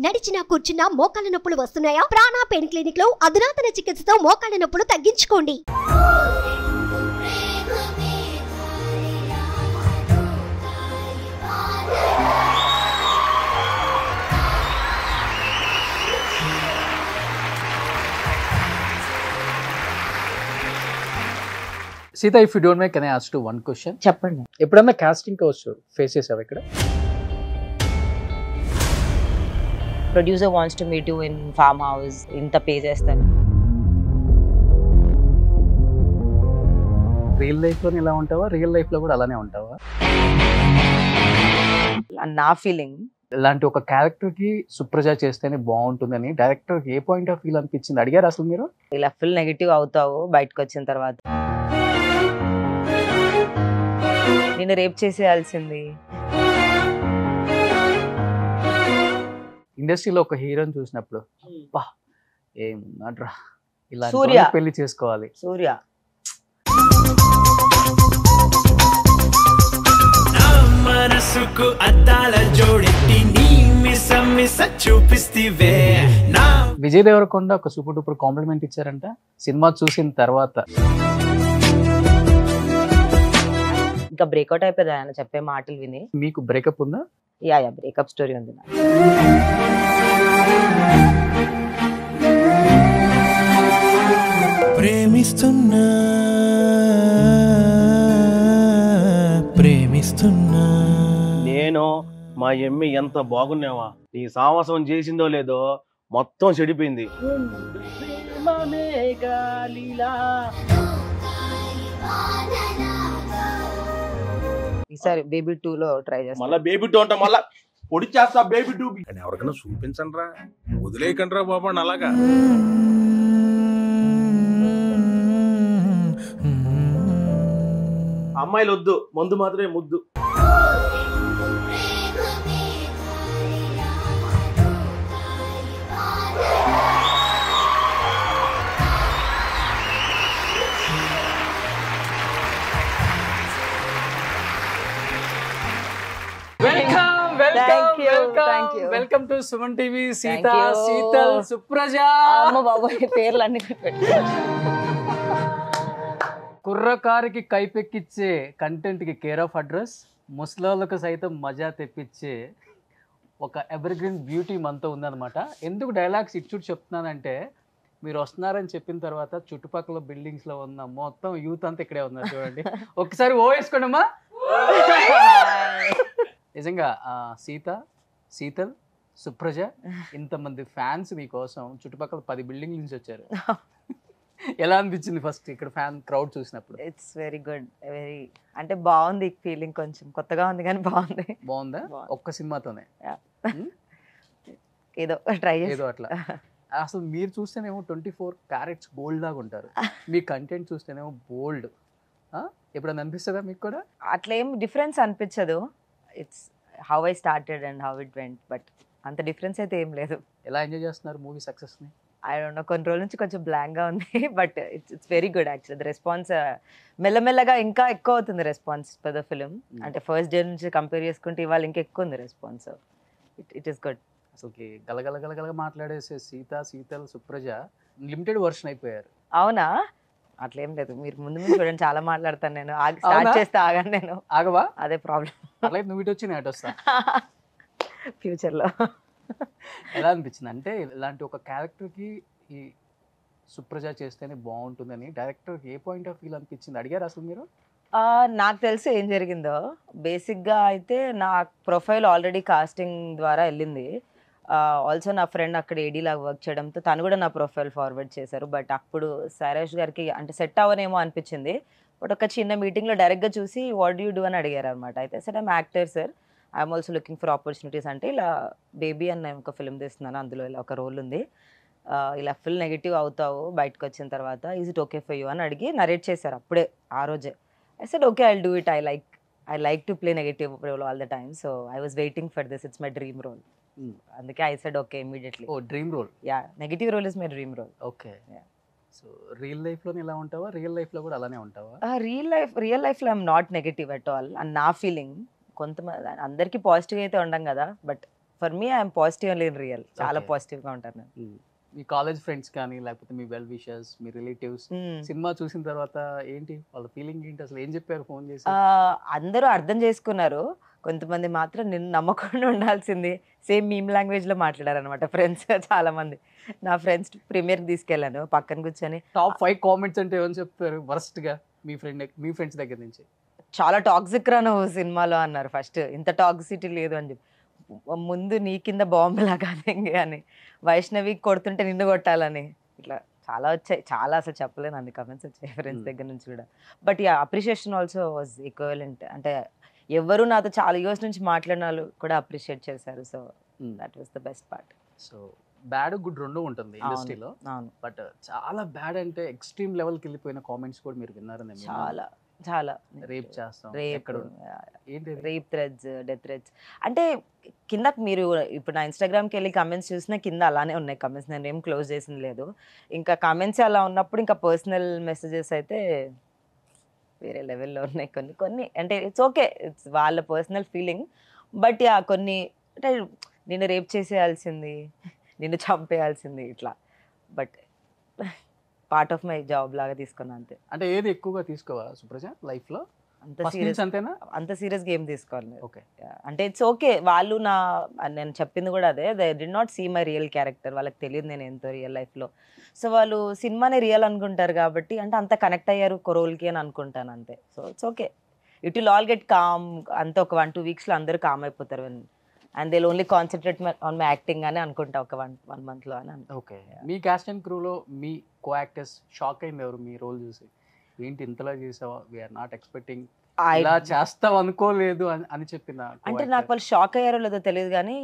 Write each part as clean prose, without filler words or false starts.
నడిచినా కూర్చున్నా మోకాళ్ళ నొప్పులు వస్తున్నాయా? ప్రాణ పెయిన్ క్లినిక్ లో అధునాతన చికిత్సతో మోకాళ్ళ నొప్పులు తగ్గించుకోండి. Sita, if you don't mind, can I ask you one question? చెప్పండి. ఎప్పుడన్నా కాస్టింగ్ కౌచ్ ఫేస్ చేసావా ఇక్కడ? Producer wants to meet you in farm house, ఇంత పే చేస్తాను. రియల్ లైఫ్ లో ఇలా ఉంటావా, రియల్ లైఫ్ లో కూడా అలానే ఉంటావా? నా ఫీలింగ్ ఇలాంటి ఒక క్యారెక్టర్ కి సుప్రజ చేస్తేనే బాగుంటుందని director A point of view అనిపించింది? అడిగారు అసలు మీరు? ఇలా ఫుల్ నెగిటివ్ అవుతావు బయటకు వచ్చిన తర్వాత. నేను రేప్ చేసేయాల్సింది. ఇండస్ట్రీలో ఒక హీరోని చూసినప్పుడు అబ్బా ఏమున్నాడ్రా ఇలా సూర్య. పెళ్లి చేసుకోవాలి. సూర్య మనసుకు అద్దాల జోడెట్టి నీ మిస చూపిస్తివే నా. విజయ్ దేవరకొండ ఒక సూపర్ డూపర్ కాంప్లిమెంట్ ఇచ్చారంట సినిమా చూసిన తర్వాత. ఇంకా బ్రేక్అవుట్ అయిపోయింది ఆయన చెప్పే మాటలు విని. మీకు బ్రేకప్ ఉందా? యా బ్రేకప్ స్టోరీ ఉంది నాకు. ప్రేమిస్తున్నా ప్రేమిస్తున్నా నేను మా ఎమ్మి ఎంత బాగున్నావా, నీ సాహసం చేసిందో లేదో మొత్తం చెడిపోయింది. ఈసారి బేబీ 2 లో ట్రై చేస్తాను. మళ్ళా బేబీ టూ అంట, మళ్ళా పొడి చేస్తా బేబీ టూ. అని ఎవరికైనా చూపించండి రా, వదిలేయకండి రా బాబు అని అలాగా. అమ్మాయిలు వద్దు, మందు మాత్రమే ముద్దు. Thank you. Welcome to Suman TV. Sita, Thank you. Sheetal, Supraja. అమ్మ బాబోయ్ పేర్లు అన్ని పెట్టు. కుర్రకారుకి కైపెక్కిచ్చే కంటెంట్ కి కేర్ ఆఫ్ అడ్రస్, ముసలోళ్ళకు సైతం మజా తెప్పించే ఒక ఎవర్గ్రీన్ బ్యూటీ మనతో ఉందన్నమాట. ఎందుకు డైలాగ్స్ ఇచ్చుడు చెప్తున్నానంటే, మీరు వస్తున్నారని చెప్పిన తర్వాత చుట్టుపక్కల బిల్డింగ్స్ లో ఉన్న మొత్తం యూత్ అంతా ఇక్కడే ఉన్నారు చూడండి. ఒకసారి ఓ వేసుకోండి అమ్మా. నిజంగా సీత, శీతల్, సుప్రజ ఇంతమంది ఫ్యాన్స్ మీకోసం చుట్టుపక్కల 10 బిల్డింగ్ నుంచి వచ్చారు. ఎలా అనిపించింది ఫస్ట్ ఇక్కడ ఫ్యాన్ క్రౌడ్ చూసినప్పుడు? ఇట్స్ వెరీ గుడ్, వెరీ అంటే బాగుంది ఫీలింగ్. కొంచెం కొత్తగా ఉంది కానీ బాగుంది. బాగుందా? ఒక్క సినిమాతోనే ఏదో ట్రై ఏదో అట్లా. అసలు మీరు చూస్తేనేమో 24 క్యారెట్స్ గోల్డ్ లాగా ఉంటారు, మీ కంటెంట్ చూస్తేనేమో బోల్డ్. ఎప్పుడన్నా అనిపిస్తుందా మీకు కూడా? అట్లా ఏం డిఫరెన్స్ అనిపించదు. It's how I started and how it went, but అంత డిఫరెన్స్ అయితే ఏం లేదు. ఎలా ఎంజాయ్ చేస్తున్నారు మూవీ సక్సెస్ని? ఐ డోంట్ నో, కొన్ని రోజుల నుంచి కొంచెం బ్లాంక్గా ఉంది, but it's very good actually. The response మెల్లమెల్లగా ఇంకా ఎక్కువ అవుతుంది రెస్పాన్స్ ఫర్ ద ఫిలిం. అంటే ఫస్ట్ డే నుంచి కంపేర్ చేసుకుంటే ఇవాళ ఇంకా ఎక్కువ ఉంది రెస్పాన్స్. It is good. అసలుకి గలగలగలగలగా మాట్లాడేసే సీత, శీతల్, సుప్రజ లిమిటెడ్ వర్షన్ అయిపోయారు. అవునా? అట్లేం లేదు, మీరు ముందు ముందు చూడండి, చాలా మాట్లాడతాను నేను. స్టార్ట్ చేస్తే ఆగండి నేను. ఆగవా? అదే ప్రాబ్లం. అట్లయితే నువ్వు ఇటు వచ్చి నేను అటు వస్తా ఫ్యూచర్లో. ఎలా అనిపించింది అంటే, ఇలాంటి ఒక క్యారెక్టర్కి ఈ సుప్రజ చేస్తేనే బాగుంటుందని డైరెక్టర్కి ఏ పాయింట్ ఆఫ్ వ్యూ అనిపించింది? అడిగారు అసలు మీరు? నాకు తెలిసి ఏం జరిగిందో, బేసిక్గా అయితే నా ప్రొఫైల్ ఆల్రెడీ కాస్టింగ్ ద్వారా వెళ్ళింది. ఆల్సో నా ఫ్రెండ్ అక్కడ ఏడీ లాగా వర్క్ చేయడంతో తను కూడా నా ప్రొఫైల్ ఫార్వర్డ్ చేశారు. బట్ అప్పుడు సరేష్ గారికి అంటే సెట్ అవ్వనేమో అనిపించింది. బట్ ఒక చిన్న మీటింగ్లో డైరెక్ట్గా చూసి వాట్ యూ డూ అని అడిగారు అనమాట. అయితే sir I'm actor sir, I'm also looking for opportunities. అంటే ఇలా బేబీ అని నేను ఒక ఫిల్మ్ తీస్తున్నాను, అందులో ఇలా ఒక రోల్ ఉంది, ఇలా ఫుల్ నెగిటివ్ అవుతావు బయటకు వచ్చిన తర్వాత, is it okay for you అని అడిగి నరేట్ చేశారు అప్పుడే ఆ రోజే. I said okay, I'll do it. I like to play negative role all the time, so I was waiting for this. It's my dream role. అందుకే I said okay immediately. ఓ dream role. Yeah, negative role is my dream role. Okay. So real లైఫ్లో ఇలా ఉంటావా, real లైఫ్లో కూడా అలానే ఉంటావా? Real లైఫ్లో I'm not negative at all అని నా ఫీలింగ్. కొంతమంది అందరికీ పాజిటివ్ అయితే ఉండం కదా, but for me I'm positive and in real, చాలా Okay. పాజిటివ్గా ఉంటాను నేను. మీ కాలేజ్ ఫ్రెండ్స్ కానీ లేకపోతే మీ వెల్ విషర్స్, మీ రిలేటివ్స్ Hmm. సినిమా చూసిన తర్వాత ఏంటి వాళ్ళ ఫీలింగ్ ఏంటి, అసలు ఏం చెప్పారు ఫోన్ చేసి? అందరూ అర్థం చేసుకున్నారు, కొంతమంది మాత్రం నిన్ను నమ్మకుండా ఉండాల్సింది సేమ్ మీమ్ లాంగ్వేజ్లో మాట్లాడారు అనమాట ఫ్రెండ్స్. చాలా మంది నా ఫ్రెండ్స్ ప్రీమియర్కి తీసుకెళ్ళాను, పక్కన కూర్చొని టాప్ 5 కామెంట్స్ అంటే ఏమని చెప్తారు వర్స్ట్ గా మీ ఫ్రెండ్స్ దగ్గర నుంచి? చాలా టాక్సిక్ రా నువ్వు సినిమాలో అన్నారు ఫస్ట్, ఇంత టాక్సిటీ లేదు అని చెప్పి. ముందు నీ కింద బాంబులా కాదండి అని, వైష్ణవి కొడుతుంటే నిన్ను కొట్టాలని, ఇట్లా చాలా వచ్చాయి, చాలా అసలు చెప్పలేను అన్ని కమెంట్స్ వచ్చాయి ఫ్రెండ్స్ దగ్గర నుంచి కూడా. But yeah appreciation also was equivalent. అంటే ఎవరు నాతో చాలా ఇయర్స్ నుంచి మాట్లాడిన వాళ్ళు కూడా అప్రిషియేట్ చేశారు. So that was the best part. So bad good రెండు ఉంటుంది ఇండస్ట్రీలో, అవును, బట్ చాలా బ్యాడ్ అంటే ఎక్స్ట్రీమ్ లెవెల్కి వెళ్ళిపోయిన కామెంట్స్ కూడా మీరు విన్నారని? చాలా చాలా రేప్ చేస్తాం, రేప్, ఎక్కడ ఏంటి రేప్ థ్రెడ్స్, డెత్ థ్రెడ్స్, అంటే కింద మీరు ఇప్పుడు నా ఇన్స్టాగ్రామ్కి వెళ్ళి కమెంట్స్ చూసినా కింద అలానే ఉన్నాయి కమెంట్స్, నేను ఏం క్లోజ్ చేసింది లేదు. ఇంకా కమెంట్స్ అలా ఉన్నప్పుడు ఇంకా పర్సనల్ మెసేజెస్ అయితే వేరే లెవెల్లో ఉన్నాయి. కొన్ని కొన్ని అంటే ఇట్స్ ఓకే, ఇట్స్ వాళ్ళ పర్సనల్ ఫీలింగ్. బట్ యా కొన్ని అంటే నిన్ను రేప్ చేసేయాల్సింది, నిన్ను చంపేయాల్సింది ఇట్లా, but part of my job లాగా తీసుకున్నా అంతే. అంటే ఏది ఎక్కువగా తీసుకోవా సుప్రజ లైఫ్ లో? అంత ఫస్ట్ సీరియస్ నుంచి అంతేనా? అంత సీరియస్ గేమ్ తీసుకోవాలి. ఓకే. అంటే ఇట్స్ ఓకే, వాళ్ళు నేను చెప్పింది కూడా అదే, they did not see my real character, వాళ్ళకి తెలియదు నేను ఎంతో రియల్ లైఫ్లో. సో వాళ్ళు సినిమానే రియల్ అనుకుంటారు కాబట్టి, అంటే అంత కనెక్ట్ అయ్యారు కొరోల్కి అని అనుకుంటాను అంతే. So it's okay, it will all get calm. అంతే ఒక 1-2 వీక్స్లో అందరూ కామ్ అయిపోతారు, and they only concentrate on my acting అని అనుకుంటా ఒక 1 monthలో అని. ఓకే. మీ క్యాస్ట్ అండ్ క్రూలో మీ కో యాక్టర్స్ షాక్ అయింది ఎవరు మీ రోల్ చూసి? ఏంటి ఇంతలా చేసావా, వీఆర్ నాట్ ఎక్స్పెక్టింగ్, ఇలా చేస్తావు అనుకోలేదు అని చెప్పిన? అంటే నాకు వాళ్ళు షాక్ అయ్యారో లేదో తెలియదు కానీ,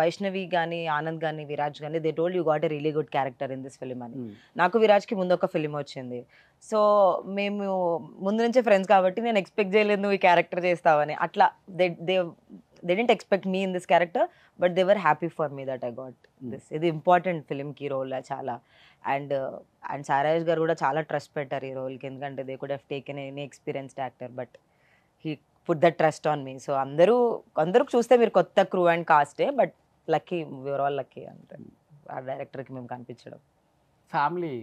వైష్ణవి కానీ, ఆనంద్ కానీ, విరాజ్ కానీ, they told you got a really good character in this film అని. నాకు విరాజ్కి ముందు ఒక ఫిలిం వచ్చింది, సో మేము ముందు నుంచే ఫ్రెండ్స్ కాబట్టి నేను ఎక్స్పెక్ట్ చేయలేదు నువ్వు ఈ క్యారెక్టర్ చేస్తావని. అట్లా they didn't expect me in this character, but they were happy for me that I got this. ఇది ఇంపార్టెంట్ ఫిలింకి రోల్ చాలా. అండ్ సారాయష్ గారు కూడా చాలా ట్రస్ట్ పెట్టారు ఈ రోల్కి, ఎందుకంటే they could have taken any experienced actor, but he put that trust on me. So అందరూ చూస్తే మీరు కొత్త క్రూ అండ్ కాస్టే, but lucky, we were all lucky అంతే ఆ డైరెక్టర్కి మేము కనిపించడం. ఫ్యామిలీ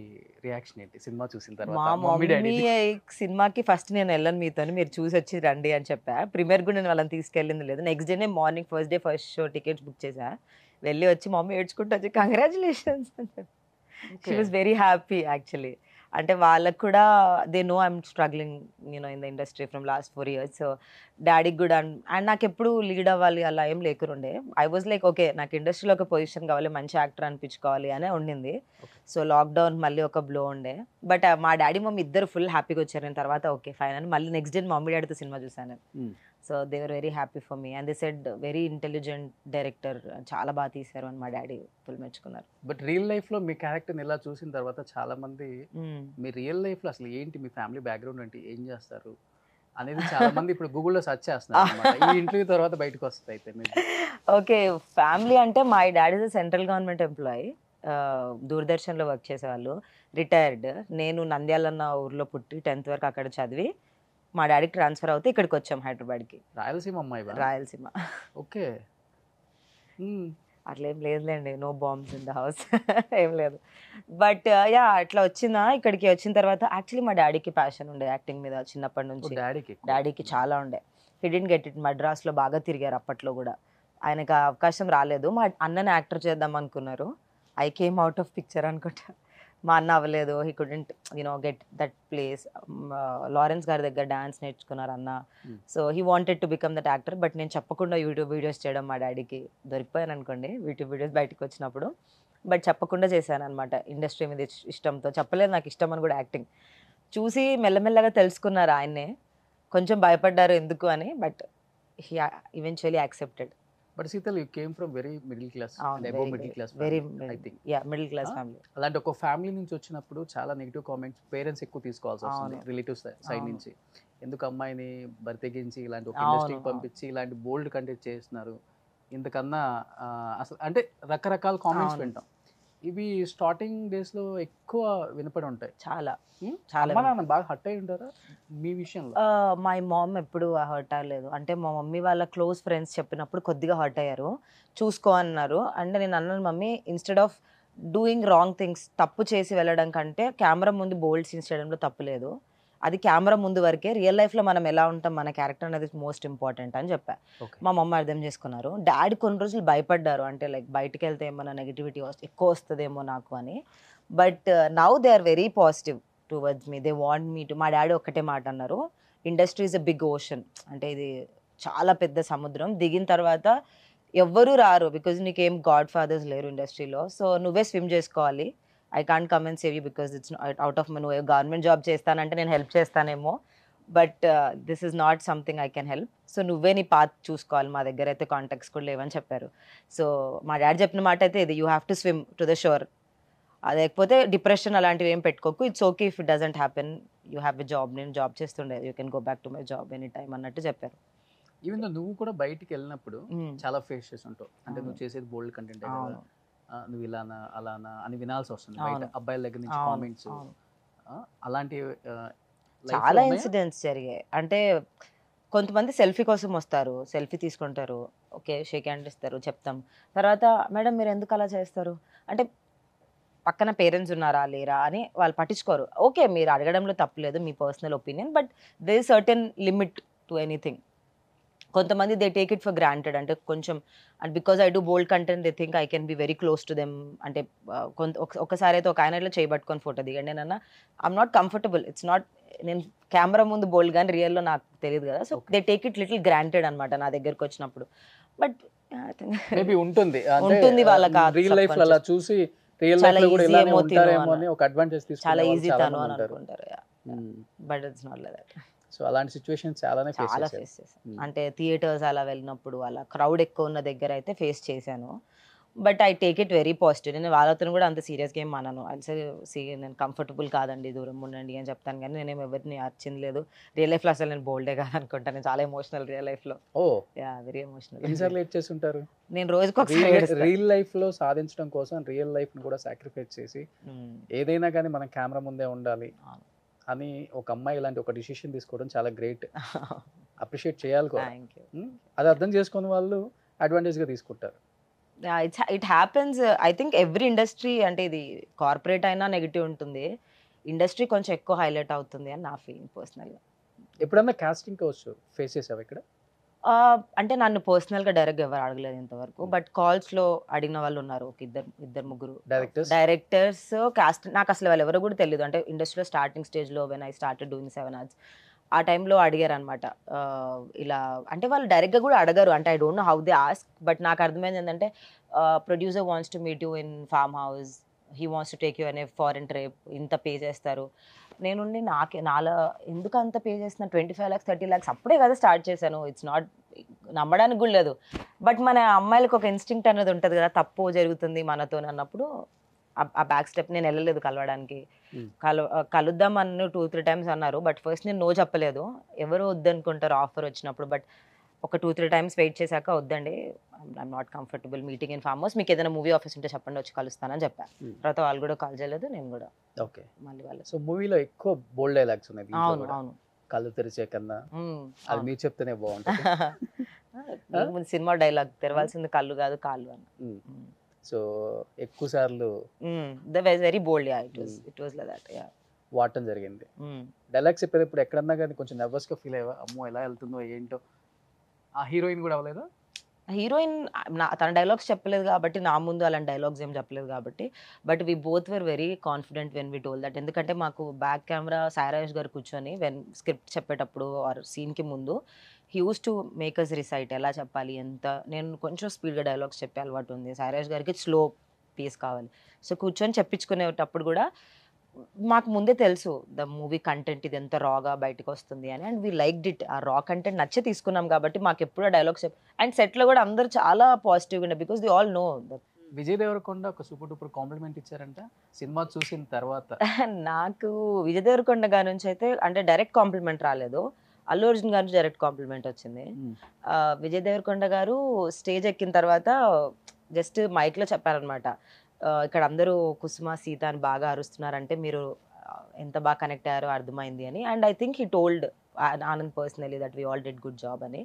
రియాక్షన్ ఏంటి సినిమా చూసిన మా తర్వాత? మమ్మీ సినిమాకి ఫస్ట్ నేను వెళ్ళను మీతో, మీరు చూసి వచ్చి రండి అని చెప్పా. ప్రీమియర్ కూడా నేను వాళ్ళని తీసుకెళ్ళింది లేదు. నెక్స్ట్ డేనే morning first show tickets book చేసా, వెళ్ళి వచ్చి మమ్మీ ఏడ్చుకుంటూ వచ్చి కంగ్రాచులేషన్స్ అని చెప్పి. She was very happy actually. అంటే వాళ్ళకు కూడా they know I'm struggling in the industry from last 4 years. So డాడీకి కూడా, అండ్ నాకు ఎప్పుడు లీడ్ అవ్వాలి అలా ఏం లేకుండే. ఐ వాజ్ లైక్ ఓకే, నాకు ఇండస్ట్రీలో ఒక పొజిషన్ కావాలి, మంచి యాక్టర్ అనిపించుకోవాలి అనే ఉండింది. సో లాక్డౌన్ మళ్ళీ ఒక బ్లో ఉండే, బట్ మా డాడీ మమ్మీ ఇద్దరు ఫుల్ హ్యాపీగా వచ్చారు. నేను తర్వాత ఓకే ఫైన్ అని మళ్ళీ నెక్స్ట్ డే మమ్మీ డాడీతో సినిమా చూసాను. So they were very happy for me and they said very intelligent director, చాలా బాగా తీశారు అని మా డాడీ ఫుల్ మెచ్చుకున్నారు. బట్ రియల్ లైఫ్ లో మీ క్యారెక్టర్ని ఇలా చూసిన తర్వాత చాలా మంది మీ రియల్ లైఫ్ లో అసలు ఏంటి, మీ ఫ్యామిలీ బ్యాక్గ్రౌండ్ ఏంటి, ఏం చేస్తారు అనేది చాలా మంది ఇప్పుడు గూగుల్లో సెర్చ్ చేస్తున్నారు అన్నమాట. ఈ ఇంటర్వ్యూ తర్వాత బయటకు వస్తుంది. అయితే ఓకే, ఫ్యామిలీ అంటే మా daddy is central government employee, దూరదర్శన్లో వర్క్ చేసేవాళ్ళు, రిటైర్డ్. నేను నంద్యాల అన్న ఊర్లో పుట్టి 10th వరకు అక్కడ చదివి మా డాడీకి ట్రాన్స్ఫర్ అవుతే ఇక్కడికి వచ్చాం హైదరాబాద్కి. రాయలసీమ అమ్మాయి? రాయలసీమ. ఓకే. అట్లేం లేదులేండి, no bombs in the house ఏం లేదు. బట్ యా అట్లా వచ్చిందా, ఇక్కడికి వచ్చిన తర్వాత యాక్చువల్లీ మా డాడీకి ప్యాషన్ ఉండే యాక్టింగ్ మీద చిన్నప్పటి నుంచి. డాడీకి చాలా ఉండే. He didn't get it. మద్రాస్లో బాగా తిరిగారు అప్పట్లో కూడా, ఆయనకు అవకాశం రాలేదు. మా అన్నని యాక్టర్ చేద్దాం అనుకున్నారు, I came out of picture అనుకుంటా. మా అన్న అవ్వలేదు, he couldn't get that place. Lawrence గారి దగ్గర డాన్స్ నేర్చుకున్నారు అన్న. So he wanted to become that actor. But నేను చెప్పకుండా యూట్యూబ్ వీడియోస్ చేయడం మా డాడీకి దొరికిపోయాను అనుకోండి యూట్యూబ్ వీడియోస్ బయటకు వచ్చినప్పుడు. బట్ చెప్పకుండా చేశాను అనమాట, ఇండస్ట్రీ మీద ఇష్టంతో. చెప్పలేదు నాకు ఇష్టం అని కూడా యాక్టింగ్. చూసి మెల్లమెల్లగా తెలుసుకున్నారు ఆయన్నే, కొంచెం భయపడ్డారు ఎందుకు అని, but he eventually accepted. But సీతల్ you came from very middle class, above middle class, very I think. Yeah middle class family. అలాంటి ఒక ఫ్యామిలీ నుంచి వచ్చినప్పుడు చాలా నెగిటివ్ కామెంట్స్ పేరెంట్స్ ఎక్కువ తీసుకోవాల్సి వస్తుంది రిలేటివ్స్ సైడ్ నుంచి. ఎందుకు అమ్మాయిని బరితెగించి ఇలాంటి ఒక ఇండస్ట్రీకి పంపించి ఇలాంటి బోల్డ్ కంటెంట్ చేస్తున్నారు, ఇంతకన్నా అసలు అంటే రకరకాల కామెంట్స్ వింటాం. ఇవి స్టార్టింగ్ డేస్ లో ఎక్కువ వినపడి ఉంటాయి. చాలా Hmm? చాలా అమ్మ నాన్న బాగా హర్ట్ అయి ఉంటారా మీ విషయంలో? మై మామ్ ఎప్పుడు హర్ట్ అవ్వలేదు. అంటే మా మమ్మీ వాళ్ళ క్లోజ్ ఫ్రెండ్స్ చెప్పినప్పుడు కొద్దిగా హర్ట్ అయ్యారు, చూసుకో అన్నారు. అంటే నేను అన్నాను, mummy instead of doing wrong things, తప్పు చేసి వెళ్ళడం కంటే కెమెరా ముందు బోల్డ్ సీన్స్ చేయడంలో తప్పు లేదు. అది కెమెరా ముందు వరకే, రియల్ లైఫ్లో మనం ఎలా ఉంటాం, మన క్యారెక్టర్ అనేది మోస్ట్ ఇంపార్టెంట్ అని చెప్పా. Okay. మా మమ్మ అర్థం చేసుకున్నారు. డాడీ కొన్ని రోజులు భయపడ్డారు, అంటే లైక్ బయటకు వెళ్తే ఏమన్నా నెగిటివిటీ ఎక్కువ వస్తుందేమో నాకు అని. But now they are very positive towards me. They want me to. మా డాడీ ఒక్కటే మాట అన్నారు, industry is a big ocean, అంటే ఇది చాలా పెద్ద సముద్రం, దిగిన తర్వాత ఎవ్వరూ రారు, బికాజ్ నీకేం గాడ్ ఫాదర్స్ లేరు ఇండస్ట్రీలో, సో నువ్వే స్విమ్ చేసుకోవాలి. I can't come and save you because it's out of my. నువ్వు గవర్నమెంట్ జాబ్ చేస్తానంటే నేను హెల్ప్ చేస్తానేమో, but this is not something I can help. So నువ్వే నీ పాత్ చూసుకోవాలి, మా దగ్గర అయితే కాంటాక్ట్స్ కూడా లేవని చెప్పారు. సో మా డాడీ చెప్పిన మాట అయితే ఇది, you have to swim to the shore. లేకపోతే డిప్రెషన్ అలాంటివి ఏం పెట్టుకోకు, it's okay if it doesn't happen, you have a job. నేను జాబ్ చేస్తుండే, you can go back to my job any time అన్నట్టు చెప్పారు. ఈవెన్ నువ్వు కూడా బయటికి వెళ్ళినప్పుడు చాలా ఫేస్ చేసి ఉంటావు. అంటే నువ్వు చేసేది బోల్డ్ కంటెంట్, నువ్వు ఇలానా అలానా అని వినాల్సి వస్తుంది బయట అబ్బాయిల దగ్గర నుంచి కామెంట్స్. అలాంటి చాలా ఇన్సిడెంట్స్ జరిగాయి. అంటే కొంతమంది సెల్ఫీ కోసం వస్తారు, సెల్ఫీ తీసుకుంటారు, ఓకే షేక్ హ్యాండ్ ఇస్తారు, చెప్తాం. తర్వాత మేడం మీరు ఎందుకు అలా చేస్తారు అంటే, పక్కన పేరెంట్స్ ఉన్నారా లేరా అని వాళ్ళు పట్టించుకోరు. ఓకే మీరు అడగడంలో తప్పులేదు, మీ personal opinion, but there is certain limit to anything. కొంతమంది they take it for granted, అంటే కొంచెం, and because I do bold content they think I can be very close to them. అంటే ఒకసారి అయితే ఒక ఆయన ఇట్లా చేయబట్టుకొని ఫోటో దిగండి నేను అన్న, I'm not comfortable, it's not, నేను కెమెరా ముందు బోల్డ్ కానీ రియల్లో నాకు తెలియదు కదా, so they take it little granted అనమాట నా దగ్గరకు వచ్చినప్పుడు. బట్ మేబీ ఉంటుంది వాళ్ళకి రియల్ లైఫ్ అలా చూసి రియల్ లైఫ్ లో కూడా ఇలానే ఉంటారేమో అని ఒక అడ్వాంటేజ్ తీసుకుంటారు, చాలా ఈజీ తను అని అనుకుంటారు. But it's not like that. So అలాంటి సిచ్యువేషన్ చాలా ఫేస్ చేశాను. అంటే థియేటర్స్ అలా వెళ్ళినప్పుడు అలా క్రౌడ్ ఎక్కువ ఉన్న దగ్గర అయితే ఫేస్ చేశాను. But I take it very positive. నేను వాళ్ళతో కూడా అంత సీరియస్గా ఏం మనను, అది నేను కంఫర్టబుల్ కాదండి దూరం ఉండండి అని చెప్తాను, కానీ నేనేం ఎవరిని అర్చింది లేదు. రియల్ లైఫ్లో అసలు నేను బోల్డే కాదనుకుంటాను, నేను చాలా ఎమోషనల్ రియల్ లైఫ్లో. Very emotional. ఎన్నిసార్లు లేట్ చేస్తుంటారు? నేను రోజుకి ఒకసారి. రియల్ లైఫ్ లో సాధించడం కోసం రియల్ లైఫ్ ని కూడా సాక్రిఫైస్ చేసి ఏదైనా కానీ మనం కెమెరా ముందే ఉండాలి అని ఒక అమ్మాయి ఇలాంటి ఒక డిసిషన్ తీసుకోవడం చాలా గ్రేట్, అప్రిషియేట్ చేయాలి కూడా. అది అర్థం చేసుకుని వాళ్ళు అడ్వాంటేజ్ గా తీసుకుంటారు. It happens. I think every industry, అంటే ఇది కార్పొరేట్ అయినా నెగిటివ్ ఉంటుంది, ఇండస్ట్రీ కొంచెం ఎక్కువ హైలైట్ అవుతుంది అని నా ఫీలింగ్ పర్సనల్గా. ఎప్పుడన్నా కాస్టింగ్ కోచ్ ఫేస్ చేసావు ఇక్కడ? అంటే నన్ను పర్సనల్గా డైరెక్ట్గా ఎవరు అడగలేదు ఇంతవరకు, బట్ కాల్స్లో అడిగిన వాళ్ళు ఉన్నారు, ఒక ఇద్దరు ముగ్గురు డైరెక్టర్స్. కాస్ట్ నాకు అసలు వాళ్ళు ఎవరో కూడా తెలియదు. అంటే ఇండస్ట్రీలో స్టార్టింగ్ స్టేజ్లో when I started doing 7 hours ఆ టైంలో అడిగారు అనమాట. ఇలా అంటే వాళ్ళు డైరెక్ట్గా కూడా అడగరు, అంటే I don't know how they ask, but నాకు అర్థమైంది ఏంటంటే, producer wants to meet you in farm house, he wants to take you అనే ఫారెన్ ట్రిప్, ఇంత పే చేస్తారు. నేనుండి నాలా ఎందుకు అంత పే చేస్తున్నా, 25 lakhs 30 lakhs అప్పుడే కదా స్టార్ట్ చేశాను, ఇట్స్ నాట్, నమ్మడానికి కూడా లేదు. బట్ మన అమ్మాయిలకు ఒక ఇన్స్టింక్ట్ అనేది ఉంటుంది కదా, తప్పు జరుగుతుంది మనతో అన్నప్పుడు ఆ బ్యాక్ స్టెప్ నేను వెళ్ళలేదు కలవడానికి. కలుద్దాం అని 2-3 times అన్నారు, బట్ ఫస్ట్ నేను నో చెప్పలేదు. ఎవరు వద్దనుకుంటారు ఆఫర్ వచ్చినప్పుడు, బట్ ఒక 2-3 times వెయిట్ చేశాక వద్దండి, I'm not comfortable meeting in farm house, మీకు ఏదైనా మూవీ ఆఫీస్ ఉంటే చెప్పండి వచ్చి కలుస్తానని చెప్పాను. తర్వాత వాళ్ళు కూడా కాల్ చేయలేదు, నేను కూడా. ఓకే, మళ్ళీ వాళ్ళు. సో మూవీలో ఎక్కువ బోల్డ్ డైలాగ్స్ ఉన్నాయి. అవును, కళ్ళు తెరిచే కన్నా అది మీరు చెప్తేనే బాగుంటుంది. సినిమా డైలాగ్, తెరవాల్సింది కళ్ళు కాదు కాళ్ళు అని. సో ఎక్కువ సార్లు very bold, it was like that. వాడటం జరిగింది. డైలాగ్స్ చెప్పేటప్పుడు ఎక్కడన్నా కానీ కొంచెం నర్వస్ గా ఫీల్ అయ్యా, అమ్మో ఎలా వెళ్తుందో ఏంటో. ఆ హీరోయిన్ కూడా అవ్వలేదా? హీరోయిన్ తన డైలాగ్స్ చెప్పలేదు కాబట్టి, నా ముందు అలాంటి డైలాగ్స్ ఏం చెప్పలేదు కాబట్టి, but we both were very confident when we told that. ఎందుకంటే మాకు బ్యాక్ కెమెరా సాయిరాజ్ గారు కూర్చొని వెన్ స్క్రిప్ట్ చెప్పేటప్పుడు ఆర్ సీన్కి ముందు he used to make us recite, ఎలా చెప్పాలి ఎంత. నేను కొంచెం స్పీడ్గా డైలాగ్స్ చెప్పే అలవాటు ఉంది, సాయిరాజ్ గారికి స్లో పీస్ కావాలి. సో కూర్చొని చెప్పించుకునేటప్పుడు కూడా మాకు ముందే తెలుసు ద మూవీ కంటెంట్ ఇది ఎంత రాగా బయటకు వస్తుంది అని, అండ్ వీ లైక్ డిట్. ఆ రా కంటెంట్ నచ్చే తీసుకున్నాం కాబట్టి మాకు ఎప్పుడో డైలాగ్స్ అండ్ సెట్లో కూడా అందరూ చాలా పాజిటివ్గా ఉండే, because they all know. Vijay Deverakonda ఒక సూపర్ డూపర్ కాంప్లిమెంట్ ఇచ్చారంట సినిమా చూసిన తర్వాత. నాకు విజయ్ దేవరకొండ గారి నుంచి అయితే అంటే డైరెక్ట్ కాంప్లిమెంట్ రాలేదు, అల్లు అర్జున్ గారి నుంచి డైరెక్ట్ కాంప్లిమెంట్ వచ్చింది. విజయ్ దేవరకొండ గారు స్టేజ్ ఎక్కిన తర్వాత జస్ట్ మైక్లో చెప్పారనమాట, ఇక్కడ అందరూ కుసుమ సీత అని బాగా అరుస్తున్నారంటే మీరు ఎంత బాగా కనెక్ట్ అయ్యారో అర్థమైంది అని. And I think he told Anand personally that we all did good job అని.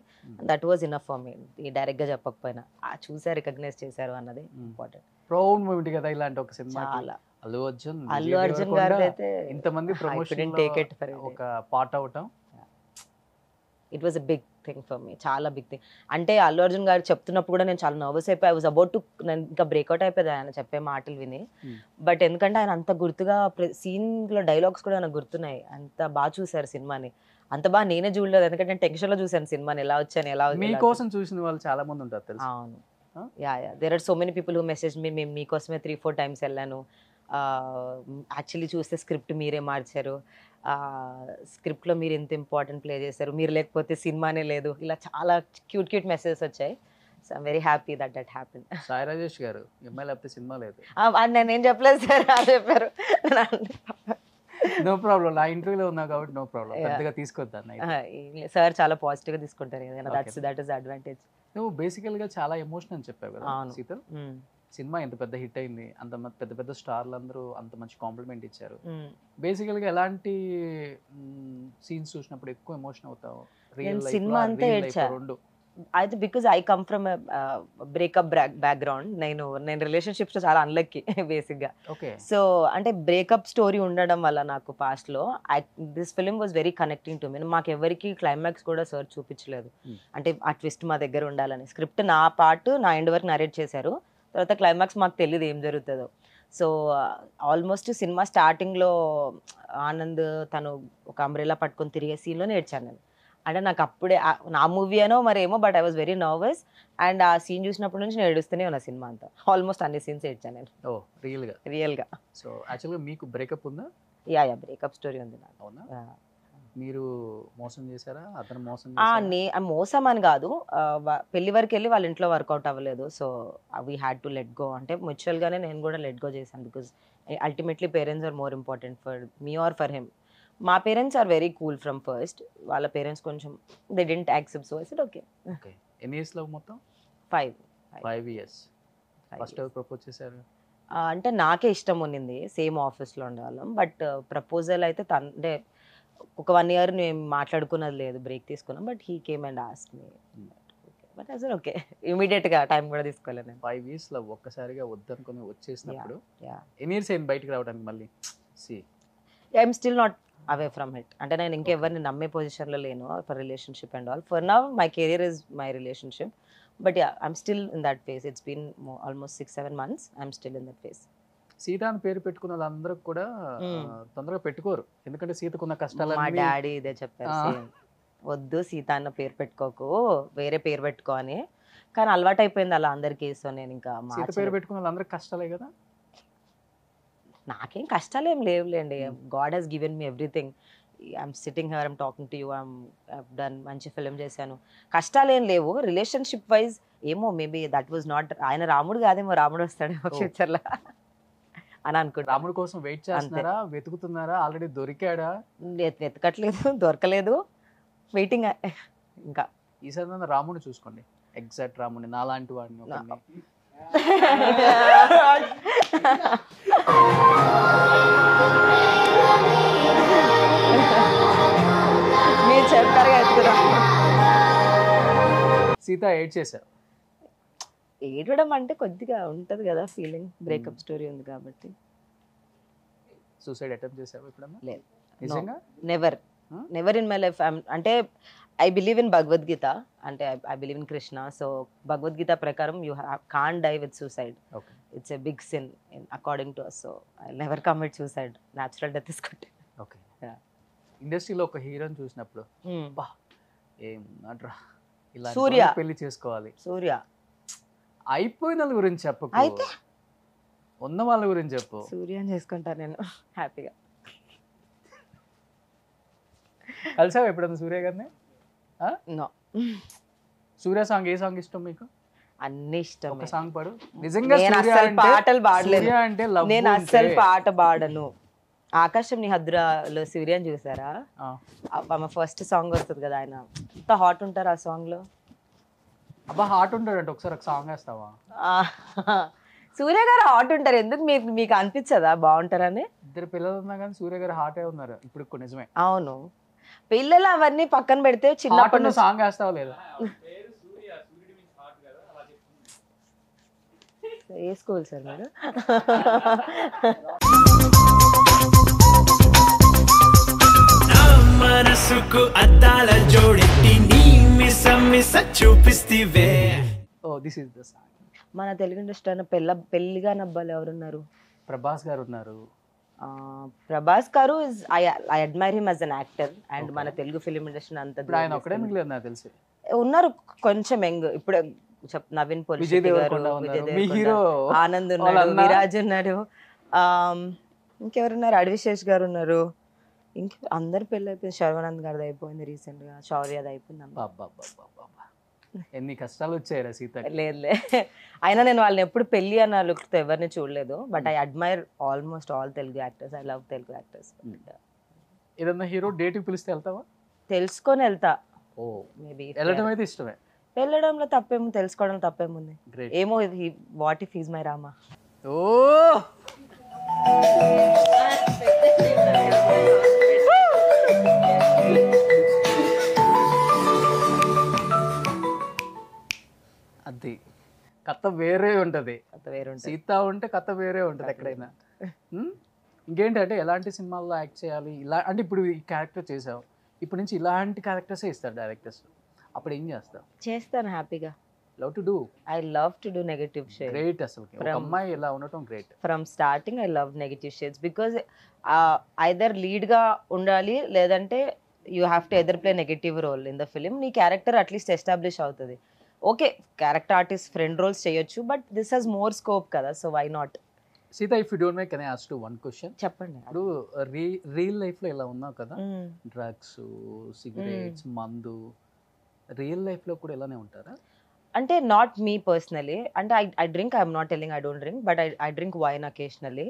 That was enough for me. డైరెక్ట్గా చెప్పకపోయినా చూసారు, రికగ్నైజ్ చేశారు అన్నది ఇంపార్టెంట్. ప్రౌడ్ మూమెంట్ కదా ఇలాంటి ఒక సినిమా. చాలా. అల్లు అర్జున్ గారిది అయితే ఇంతమంది ప్రమోషన్ ఒక పార్ట్ అవటం, it was a big thing for me, చాలా బిగ్ థింగ్. అంటే అల్లు అర్జున్ గారు చెప్తున్నప్పుడు కూడా నేను చాలా నర్వస్ అయిపోయి, ఐ వాజ్ అబౌట్ టు, నేను ఇంకా బ్రేక్అవుట్ అయిపోయింది ఆయన చెప్పే మాటలు విని. బట్ ఎందుకంటే ఆయన అంత గుర్తుగా సీన్లో డైలాగ్స్ కూడా నాకు గుర్తున్నాయి. అంత బాగా చూసారు సినిమాని, అంత బాగా నేనే చూడలేదు ఎందుకంటే నేను టెన్షన్లో చూసాను సినిమాని, ఎలా వచ్చాను ఎలా. మీకోసం చూసిన వాళ్ళు చాలా మంది ఉంటారు తెలుసు. అవును, yeah there are so many people who message me, మేము మీకోసమే 3-4 times వెళ్ళాను, యాక్చువల్లీ చూస్తే స్క్రిప్ట్ మీరే మార్చారు, స్క్రిప్ట్లో మీరు ఎంత ఇంపార్టెంట్ ప్లే చేశారు, మీరు లేకపోతే సినిమానే లేదు, ఇలా చాలా క్యూట్ మెసేజెస్ వచ్చాయి. So I'm very happy that happen. Sai Rajesh గారు ఎమ్మెల్యే లేకపోతే సినిమా లేదు. నేను చెప్పలేదు సార్, అది చెప్పారు. నో ప్రాబ్లం, నా ఇంటర్వ్యూలో ఉన్నా కాబట్టి నో ప్రాబ్లం, పెద్దగా తీసుకొద్దాను. సార్ చాలా పాజిటివ్గా తీసుకుంటారు కదా, దట్ ఇస్ అడ్వాంటేజ్. నువ్వు బేసికల్గా చాలా ఎమోషన్ అని చెప్పావు కదా సీతల్. సినిమా ఎంత పెద్ద హిట్ అయింది, అంత పెద్ద పెద్ద స్టార్లు అందరూ అంత మంచి కాంప్లిమెంట్ ఇచ్చారు. బేసికల్గా ఎలాంటి సీన్స్ చూసినప్పుడు ఎక్కువ ఎమోషన్ అవుతావు? సినిమా అంతా రెండు అయితే because I come from breakup background. నేను రిలేషన్షిప్స్ చాలా అన్లక్కీ బేసిక్గా. సో అంటే బ్రేకప్ స్టోరీ ఉండడం వల్ల నాకు పాస్ట్లో this film was very connecting to me. మాకు ఎవరికి క్లైమాక్స్ కూడా సార్ చూపించలేదు, అంటే ఆ ట్విస్ట్ మా దగ్గర ఉండాలని. స్క్రిప్ట్ నా పార్ట్ నా ఎండ్ వరకు నరేట్ చేశారు, తర్వాత క్లైమాక్స్ మాకు తెలియదు ఏం జరుగుతుందో. సో ఆల్మోస్ట్ సినిమా స్టార్టింగ్లో ఆనంద్ తను ఒక అంబ్రెలా పట్టుకొని తిరిగే సీన్లో ఏడ్చాను నేను. అంటే నాకు అప్పుడే నా మూవీ అనో మరేమో, but I was very nervous. And ఆ సీన్ చూసినప్పటి నుంచి నేను ఏడుస్తూనే ఉన్నా సినిమా అంతా, ఆల్మోస్ట్ అన్ని సీన్స్ ఏడ్చాను నేను. ఓ రియల్గా. సో యాక్చువల్గా మీకు బ్రేకప్ ఉందా? యా బ్రేకప్ స్టోరీ ఉంది నాకు. అవునా? మీరు మోసం చేశారా? అతను మోసం అని కాదు, పెళ్లి వరకు వెళ్ళి వాళ్ళ ఇంట్లో వర్కౌట్ అవ్వలేదు. So we had to let go. అంటే మ్యూచువల్గానే నేను కూడా లెట్ గో చేశాను, because ultimately parents are more important for me or for him. మా parents are very cool from first, వాళ్ళ పేరెంట్స్ కొంచెం they didn't accept. So I said okay. ఎన్ని years love మొత్తం? 5 years. ఫస్ట్ ఎవరు propose చేశారు? అంటే నాకే ఇష్టం ఉన్నింది, సేమ్ ఆఫీస్లో ఉండేవాళ్ళం. బట్ ప్రపోజల్ అయితే అంటే ఒక 1 year మేము మాట్లాడుకున్నది లేదు, బ్రేక్ తీసుకున్నాం. But he came and asked me. But I said okay, ఇమీడియట్గా టైం కూడా తీసుకోలేదు నేను. 5 years లో ఒక్కసారిగా వద్దనుకుని వచ్చేసినప్పుడు ఎన్ని ఇయర్స్ అయింది బయటకు రావడానికి మళ్ళీ? I'm still not away from it. అంటే నేను ఇంకెవరిని నమ్మే పొజిషన్లో లేను for relationship and all. For now my career is my relationship. But ya I'm still in that phase. It's been almost 6-7 months. I'm still in that phase. Sita అని పేరు పెట్టుకున్న వాళ్ళందరూ కూడా తొందరగా పెట్టుకోరు, ఎందుకంటే సీతకున్న కష్టాలు. మా డాడీ ఇదే చెప్పారు, వద్దు సీత అన్న పేరు పెట్టుకోకు, వేరే పేరు పెట్టుకో అని. కానీ అలవాటు అయిపోయింది అలా అందరికీ. సో నేను ఇంకా సీత పేరు పెట్టుకున్న వాళ్ళందరూ కష్టాలే కదా. నాకేం కష్టాలు ఏం లేవులేండి. God has given me everything. I'm sitting here, I'm talking to you, I'm done, మంచి ఫిలిం చేశాను, కష్టాలు ఏం లేవు. రిలేషన్షిప్ వైజ్ ఏమో మేబీ దట్ వాజ్ నాట్, ఆయన రాముడు కాదేమో, రాముడు వస్తాడేమో ఫ్యూచర్లో అని అనుకుంటా. రాముడు కోసం వెయిట్ చేస్తున్నారా, వెతుకుతున్నారా? ఆల్రెడీ దొరికాడా? వెతకట్లేదు, దొరకలేదు, వెయిటింగ్. ఇంకా ఈసారి రాముడిని చూసుకోండి, ఎగ్జాక్ట్ రాముడిని, నాలాంటి వాడిని. మీరు చెప్పారు కదా. సీత ఏడ్ చేశారు. ఏడవడం అంటే కొద్దిగా ఉంటది కదా ఫీలింగ్, బ్రేకప్ స్టోరీ ఉంది కాబట్టి. సూసైడ్ అటెంప్ట్ చేశారు ఎప్పుడన్నా? లేదు, నిజంగా నెవర్ ఇన్ మై లైఫ్. అంటే ఐ బిలీవ్ ఇన్ భగవద్గీత, అంటే I believe in Krishna. So Bhagavad Gita ప్రకారం you can't die with suicide. It's a big sin according to us. So I never commit suicide. Natural death is good. Okay. ఇండస్ట్రీలో ఒక హీరోని చూసినప్పుడు ఏమన్నాడ్రా ఇలా సూర్య పెళ్లి చేసుకోవాలి, సూర్య అయిపోయిన వాళ్ళ గురించి చెప్పకు, అయితే ఉన్న వాళ్ళ గురించి చెప్పు. సూర్యని చేసుకుంటాను నేను హ్యాపీగా. కలిసావు ఎప్పుడన్నా సూర్య గారిని? నో. సూర్య సాంగ్ ఏ సాంగ్ ఇష్టం మీకు? అన్ని ఇష్టం. ఒక సాంగ్ పాడు. నిజంగా పాటలు పాడలేదు అంటే నేను, అస్సలు పాట పాడను. ఆకాశం నీ హద్దురాలో సూర్యని చూసారా? ఆమె ఫస్ట్ సాంగ్ వస్తుంది కదా, ఆయన ఎంత హాట్ ఉంటారు ఆ సాంగ్ లో. అబ్బా హాట్ ఉంటాడు అంటే ఒకసారి ఒక సాంగ్ వేస్తావా? సూర్య గారు హాట్ ఉంటారు, ఎందుకు మీకు అనిపించదా బాగుంటారని? ఇద్దరు పిల్లలు ఉన్నా కానీ సూర్య గారు హాటే ఉన్నారు ఇప్పుడు నిజమే. అవును, పిల్లలు అవన్నీ పక్కన పెడితే చిన్నప్పటి నుంచి సాంగ్ వేస్తావా లేదా? ఏ స్కూల్ సార్ మీరు? నా మనసుకు అద్దాల జోడెట్టి నీ మిస చూపిస్తివే. Oh this is the song. మన తెలుగు ఇండస్ట్రీ పెళ్లిగా నబ్బాలు ఎవరున్నారు? ప్రభాస్ గారు ఉన్నారు. ప్రభాస్ గారు is I admire him as an actor and మన తెలుగు ఫిలిం ఇండస్ట్రీ అంత ఇప్పుడు ఆయన ఒక్కడే మిగిలేదు నాకు తెలిసి. ఉన్నారు కొంచెం యంగ్. ఇప్పుడు నవీన్ విజయ్ పొలిశెట్టి గారు, దేవరకొండ ఉన్నారు, విజయ్ మీ హీరో దేవరకొండ, ఆనంద్ ఉన్నాడు, విరాజ్ ఉన్నాడు, ఇంకెవరున్నారు, అడవిశేష్ గారు ఉన్నారు, ఇంకా అందరు పెళ్ళి అయిపోయింది. శర్వానంద్ గారిది అయిపోయింది రీసెంట్ గా, శౌర్యది అయిపోయింది. ఎన్ని కష్టాలు వచ్చాయి సీత. లేదులే, అయినా నేను వాళ్ళని ఎప్పుడు పెళ్లి అన్న లుక్ తో ఎవరిని చూడలేదు. But I admire almost all Telugu actors. I love Telugu actors. ఏదన్నా హీరో డేట్ పిలిస్తే వెళ్తావా? తెలుసుకొని వెళ్తా. ఓ మేబీ వెళ్ళడం అయితే ఇష్టమే. వెళ్ళడంలో తప్పేమో, తెలుసుకోవడం తప్పేముంది. Great. ఏమో what if is my Rama. ఓ అది కథ వేరే ఉంటది. సీత ఉంటే కథ వేరే ఉంటది ఎక్కడైనా. ఇంకేంటంటే ఎలాంటి సినిమాల్లో యాక్ట్ చేయాలి ఇలా అంటే ఇప్పుడు ఈ క్యారెక్టర్ చేసావు, ఇప్పుడు నుంచి ఇలాంటి క్యారెక్టర్సే ఇస్తారు డైరెక్టర్స్, అప్పుడు ఏం చేస్తావు? చేస్తాను హ్యాపీగా. Love to do. I love to do negative shades. Great. అసలు ఒక అమ్మాయి ఇలా ఉండటం great. From starting I love negative shades because either lead గా ఉండాలి, లేదంటే you have to either play negative role in the film. నీ క్యారెక్టర్ అట్లీస్ట్ ఎస్టాబ్లిష్ అవుతుంది. Okay, character artist friend roles చేయొచ్చు, but this has more scope కదా, so why not. Sita, if you don't mind can I ask you one question? చెప్పండి. ఇప్పుడు real life లో ఇలా ఉన్నావు కదా, డ్రగ్స్, సిగరెట్స్, మందు, రియల్ లైఫ్ లో కూడా ఇలానే ఉంటారా? అంటే నాట్ మీ పర్సనలీ, అంటే I drink, I'm not telling I don't drink, but I drink wine occasionally.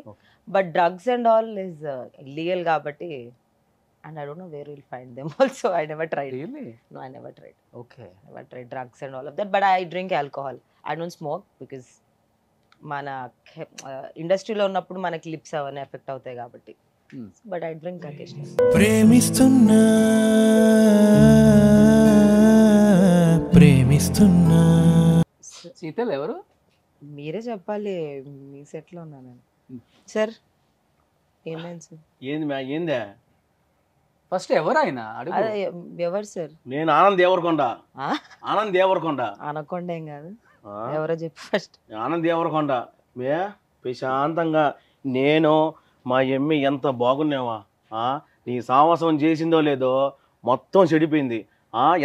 But drugs and all is illegal కాబట్టి, and I don't know where you'll find them also. I never tried. Really? No, I never tried. Okay. Never tried drugs and all of that, but I drink alcohol. I don't smoke because మన ఇండస్ట్రీలో ఉన్నప్పుడు మనకి lips అవన్నీ effect అవుతాయి కాబట్టి. But I drink occasional. ప్రేమిస్తున్నా ప్రేమిస్తున్నా. సీతలు ఎవరు? మీరే చెప్పాలి, మీ సెట్లో ఉన్నా నేను. సార్ ఏమైంది సార్? ఏందా ఫస్ట్ ఎవరు ఆయన? అదే ఎవరు సార్? నేను ఆనంద్ దేవరకొండ. ఆనంద్ దేవరకొండ అనకొండ ఏం కాదు, ఎవరో చెప్పు ఫస్ట్. ఆనంద్ దేవరకొండ. మే ప్రశాంతంగా నేను మా ఎమ్మి ఎంత బాగున్నావా, నీ సావాసం చేసిందో లేదో మొత్తం చెడిపోయింది.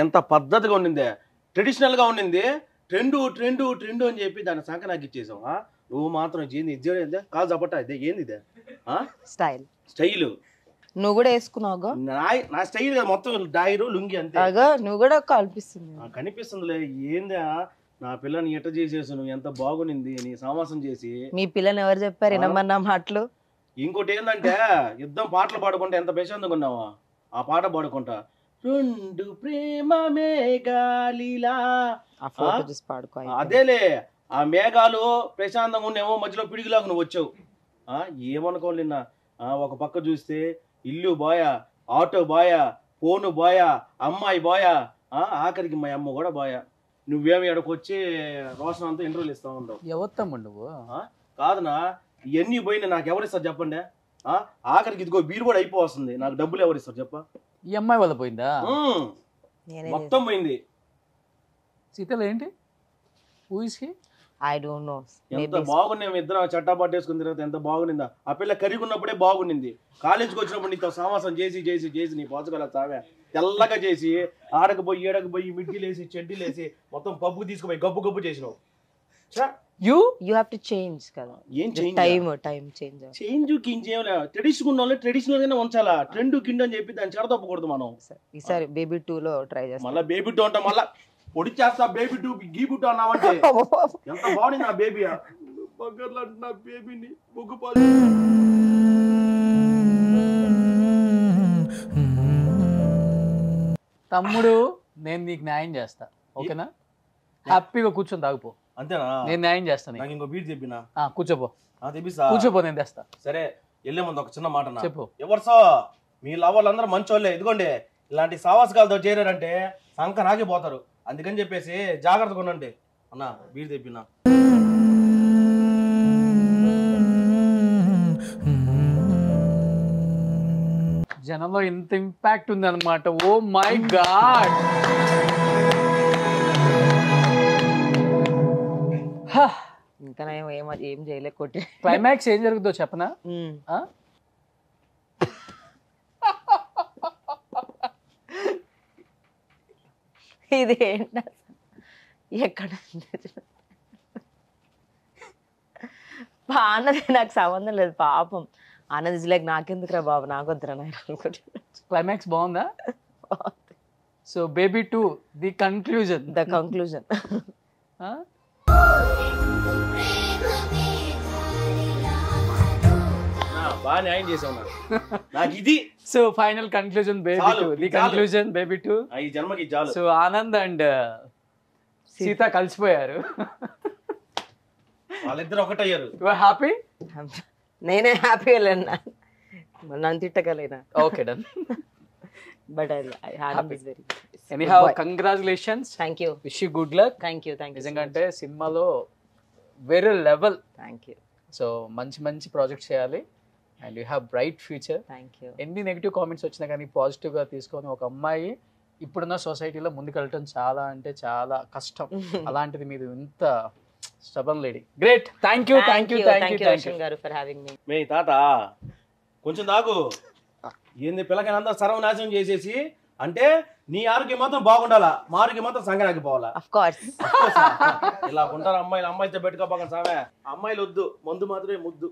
ఎంత పద్ధతిగా ఉండిందే, ట్రెడిషనల్గా ఉండింది. ట్రెండు ట్రెండు ట్రెండు అని చెప్పి దాని సంఖ నాకు ఇచ్చేసావు. నువ్వు మాత్రం ఏంది ఇదే కాదు చప్పట, ఇదే ఏంది ఇదే స్టైల్ స్టైలు. నువ్వు కూడా వేసుకున్నావు నా స్టైల్ కదా మొత్తం, డైరు లుంగి అంతే. నువ్వు కూడా కనిపిస్తుంది. కనిపిస్తుందిలే. ఏందా నా పిల్లని ఎట్ట చేసేసు, నువ్వు ఎంత బాగునింది నీ సావాసం చేసి. మీ పిల్లని ఎవరు చెప్పారు వినమన్నా మాటలు? ఇంకోటి ఏంటంటే యుద్ధం పాటలు పాడుకుంటా ఎంత ప్రశాంతంగా ఉన్నావా, ఆ పాట పాడుకుంటా. రెండు ప్రేమ మేఘాలిలా, అదేలే ఆ మేఘాలు ప్రశాంతంగా ఉన్నాయేమో, మధ్యలో పిడిగిలాగా నువ్వు వచ్చావు. ఏమనుకోవాలి నిన్న. ఒక పక్క చూస్తే ఇల్లు బాయా, ఆటో బాయా, ఫోను బాయా, అమ్మాయి బాయా, ఆఖరికి మా అమ్మ కూడా బాయా. నువ్వేమి ఎక్కడికి వచ్చి రోషన్ అంతా ఇంటర్వ్యూలు ఇస్తా ఉండవు. ఎవత్తమ్మ నువ్వు? కాదునా, ఇవన్నీ పోయినా నాకు ఎవరిస్తారు చెప్పండి. ఆఖరికి ఇదిగో బీరు కూడా అయిపోతుంది, నాకు డబ్బులు ఎవరిస్తారు చెప్ప? ఈ అమ్మాయి వల్ల పోయిందా? మొత్తం పోయింది. సీతలు ఏంటి ఊహికి? I don't know. ఎంత బాగున్నాయి ఇద్దరు చట్టా పట్టేసుకున్న తర్వాత, ఎంత బాగునిందా. ఆ పిల్ల కరిగి ఉన్నప్పుడే బాగునింది. కాలేజీకి వచ్చినప్పుడు నీతో సావాసం చేసి చేసి చేసి నీ పోచగల చావే తెల్లగా చేసి, ఆడకు పోయి ఏడకు పోయి మిడ్డీలేసి చెడ్డీలేసి మొత్తం పప్పు తీసుకుపోయి గబ్బు గబ్బు చేసినావు. యూ హావ్ టు చేంజ్ కదా. ఏం change? Time change. Change king చేయలే. ట్రెడిషనల్ ఉన్న వాళ్ళు ట్రెడిషనల్ గానే ఉంచాలా. ట్రెండ్ కిండ్ అని చెప్పి దాన్ని చెడతప్పకూడదు మనం. ఈసారి బేబీ 2 లో ట్రై చేస్తాం. మళ్ళీ బేబీ 2 అంటా, మళ్ళా పొడి చేస్తా. బేబీ 2 గీబుట్టు అన్నావంటే ఎంత బాగుంది నా బేబీ. బగ్గర్లాంటి నా బేబీని బొగ్గుపాలు. తమ్ముడు నేను నీకు న్యాయం చేస్తా, ఓకేనా? హ్యాపీగా కూర్చొని తాగిపో. అంతేనా? నేను న్యాయం చేస్తాను. నాకు ఇంకో బీట్ చెప్పినా. కూర్చోపో. తెప్పిస్తా. కూర్చోపో, నేను తెస్తా. సరే, వెళ్ళే ముందు ఒక చిన్న మాట చెప్పు. ఎవరు సో మీ లవర్లందరూ మంచోళ్ళే, ఇదిగోండి ఇలాంటి సావాసకాలతో చేరారంటే సంక నాగిపోతారు. అందుకని చెప్పేసి జాగ్రత్తగా ఉండండి అన్న. బీట్ తెప్పినా. జనంలో ఇంత ఇంపాక్ట్ ఉంది అనమాట. Oh my god. ఇంకా ఏం చేయలే కొట్టి. క్లైమాక్స్ ఏం జరుగుతుందో చెప్పనా? ఇది ఏంటి ఎక్కడ ఆనంద్ నాకు సంబంధం లేదు పాపం. ఆనంద్ లైక్ నాకెందుకురా బాబు, నాకొద్దురా నాయన అనుకుంటున్నా. క్లైమాక్స్ బాగుందా? So baby 2 the conclusion. బాగా న్యాయం చేసావు నాకు ఇది. So final conclusion baby 2 the conclusion baby 2. ఈ జన్మకి చాలు. సో ఆనంద్ అండ్ సీత కలిసిపోయారు. వాళ్ళిద్దరు ఒకటయ్యారు. You are happy? నేనే హ్యాపీ లేనా, నన్ను తిట్టగలేనా? Okay, done. But Anand is very anyhow congratulations. Thank you. Wish you good luck. Thank you. నిజంగా అంటే సినిమాలో వేరే లెవెల్. Thank you. సో మంచి ప్రాజెక్ట్ చేయాలి and you have bright future. Thank you. ఎన్ని నెగిటివ్ కామెంట్స్ వచ్చినా కానీ పాజిటివ్గా తీసుకొని ఒక అమ్మాయి ఇప్పుడున్న సొసైటీలో ముందుకెళ్ళటం చాలా అంటే చాలా కష్టం. అలాంటిది మీరు ఇంత stubborn lady. Great. Thank you గారు ఫర్ హావింగ్ మీ. మే తాత కొంచెం దాకు. ఏంది పిల్లకైనా అంతా సర్వనాశనం చేసేసి అంటే నీ ఆరోగ్యం మాత్రం బాగుండాలా, మా ఆరోగ్యం మాత్రం సంగనాకి పోవాలా. ఆఫ్ కోర్స్ ఇలా ఉంటారు అమ్మాయిలు. అమ్మాయితో పెట్టుకోపోకండి సామే. అమ్మాయిలు వద్దు, మందు మాత్రమే ముద్దు.